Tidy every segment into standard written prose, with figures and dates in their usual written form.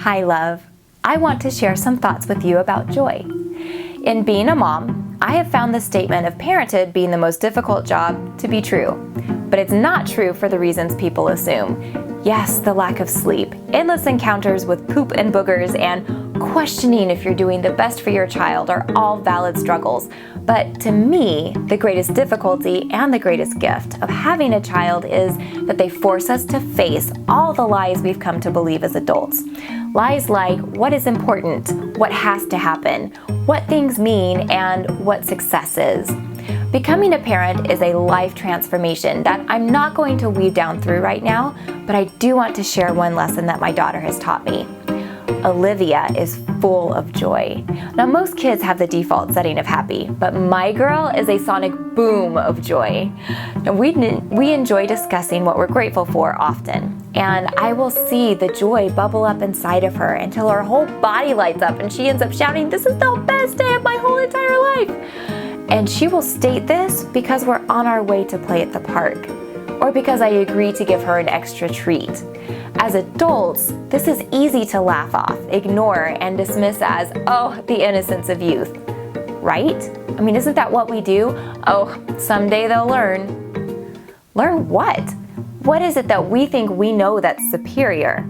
Hi, love. I want to share some thoughts with you about joy. In being a mom, I have found the statement of parenthood being the most difficult job to be true. But it's not true for the reasons people assume. Yes, the lack of sleep, endless encounters with poop and boogers, and questioning if you're doing the best for your child are all valid struggles. But to me, the greatest difficulty and the greatest gift of having a child is that they force us to face all the lies we've come to believe as adults. Lies like what is important, what has to happen, what things mean, and what success is. Becoming a parent is a life transformation that I'm not going to weave down through right now, but I do want to share one lesson that my daughter has taught me. Olivia is full of joy. Now, most kids have the default setting of happy, but my girl is a sonic boom of joy. Now, we enjoy discussing what we're grateful for often, and I will see the joy bubble up inside of her until her whole body lights up and she ends up shouting, "This is the best day of my whole entire life!" And she will state this because we're on our way to play at the park, or because I agree to give her an extra treat. As adults, this is easy to laugh off, ignore, and dismiss as, oh, the innocence of youth. Right? I mean, isn't that what we do? Oh, someday they'll learn. Learn what? What is it that we think we know that's superior?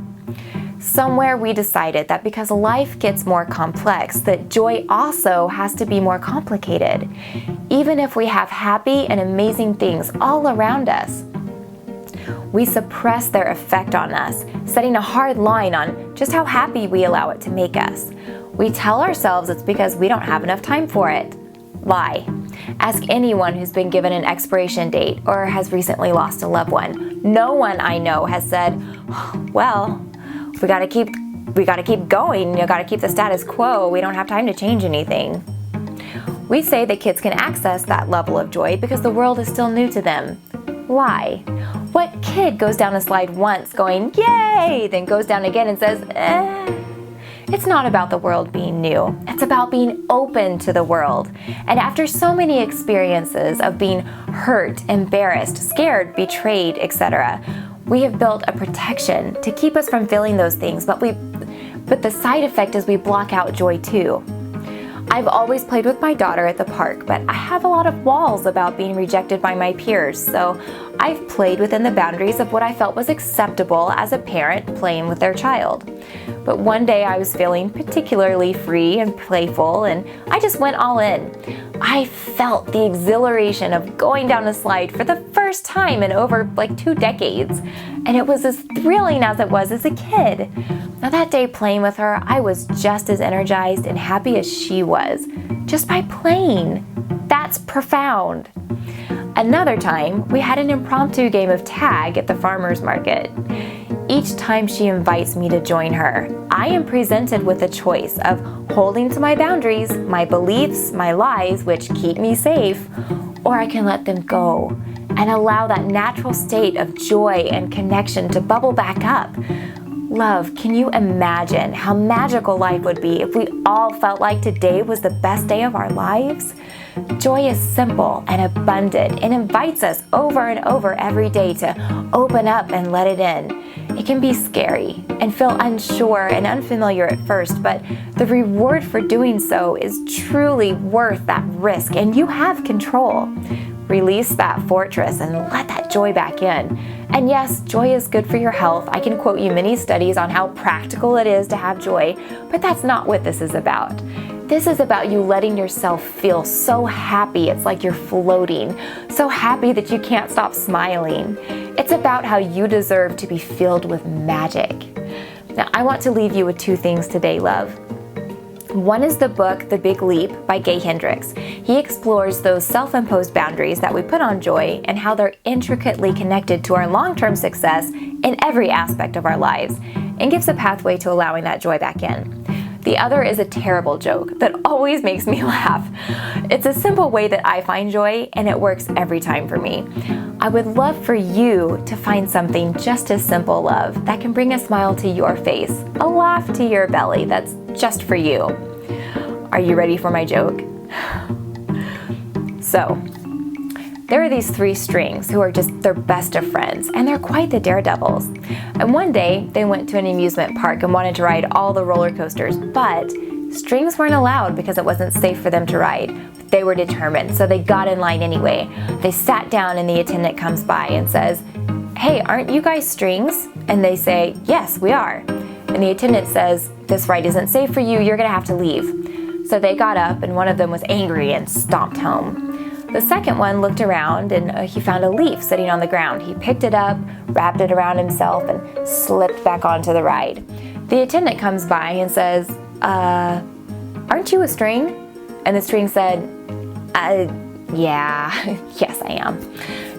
Somewhere we decided that because life gets more complex, that joy also has to be more complicated, even if we have happy and amazing things all around us. We suppress their effect on us, setting a hard line on just how happy we allow it to make us. We tell ourselves it's because we don't have enough time for it. Lie. Ask anyone who's been given an expiration date or has recently lost a loved one. No one I know has said, well, we gotta keep going, you gotta keep the status quo, we don't have time to change anything. We say that kids can access that level of joy because the world is still new to them. Lie. What kid goes down a slide once going, yay, then goes down again and says, It's not about the world being new. It's about being open to the world. And after so many experiences of being hurt, embarrassed, scared, betrayed, etc., we have built a protection to keep us from feeling those things, but the side effect is we block out joy too. I've always played with my daughter at the park, but I have a lot of walls about being rejected by my peers, so I've played within the boundaries of what I felt was acceptable as a parent playing with their child. But one day I was feeling particularly free and playful, and I just went all in. I felt the exhilaration of going down a slide for the first time in over 2 decades, and it was as thrilling as it was as a kid. Now that day playing with her, I was just as energized and happy as she was, just by playing. That's profound. Another time, we had an impromptu game of tag at the farmer's market. Each time she invites me to join her, I am presented with a choice of holding to my boundaries, my beliefs, my lies, which keep me safe, or I can let them go and allow that natural state of joy and connection to bubble back up. Love, can you imagine how magical life would be if we all felt like today was the best day of our lives? Joy is simple and abundant and invites us over and over every day to open up and let it in. It can be scary and feel unsure and unfamiliar at first, but the reward for doing so is truly worth that risk, and you have control. Release that fortress and let that joy back in. And yes, joy is good for your health. I can quote you many studies on how practical it is to have joy, but that's not what this is about. This is about you letting yourself feel so happy it's like you're floating, so happy that you can't stop smiling. It's about how you deserve to be filled with magic. Now, I want to leave you with 2 things today, love. One is the book, The Big Leap by Gay Hendricks. He explores those self-imposed boundaries that we put on joy and how they're intricately connected to our long-term success in every aspect of our lives, and gives a pathway to allowing that joy back in. The other is a terrible joke that always makes me laugh. It's a simple way that I find joy, and it works every time for me. I would love for you to find something just as simple, love, that can bring a smile to your face, a laugh to your belly that's just for you. Are you ready for my joke? So, There are these 3 strings who are just their best of friends, and they're quite the daredevils. And one day, they went to an amusement park and wanted to ride all the roller coasters, but strings weren't allowed because it wasn't safe for them to ride. They were determined, so they got in line anyway. They sat down and the attendant comes by and says, "Hey, aren't you guys strings?" And they say, "Yes, we are." And the attendant says, "This ride isn't safe for you, you're gonna have to leave." So they got up and one of them was angry and stomped home. The second one looked around and he found a leaf sitting on the ground. He picked it up, wrapped it around himself, and slipped back onto the ride. The attendant comes by and says, "Aren't you a string?" And the string said, "Yeah, yes I am."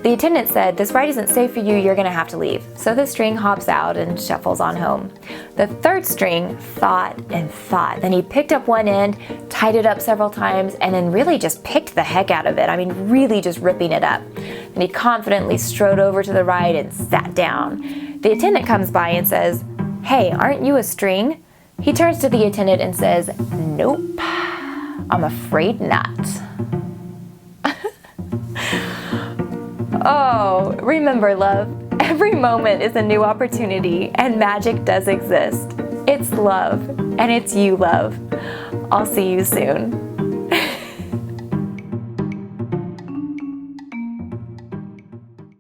The attendant said, "This ride isn't safe for you, you're gonna have to leave." So the string hops out and shuffles on home. The third string thought and thought. Then he picked up one end, tied it up several times, and then really just picked the heck out of it. I mean, really just ripping it up. And he confidently strode over to the ride and sat down. The attendant comes by and says, "Hey, aren't you a string?" He turns to the attendant and says, "Nope, I'm afraid not." Oh, remember, love, every moment is a new opportunity, and magic does exist. It's love, and it's you, love. I'll see you soon.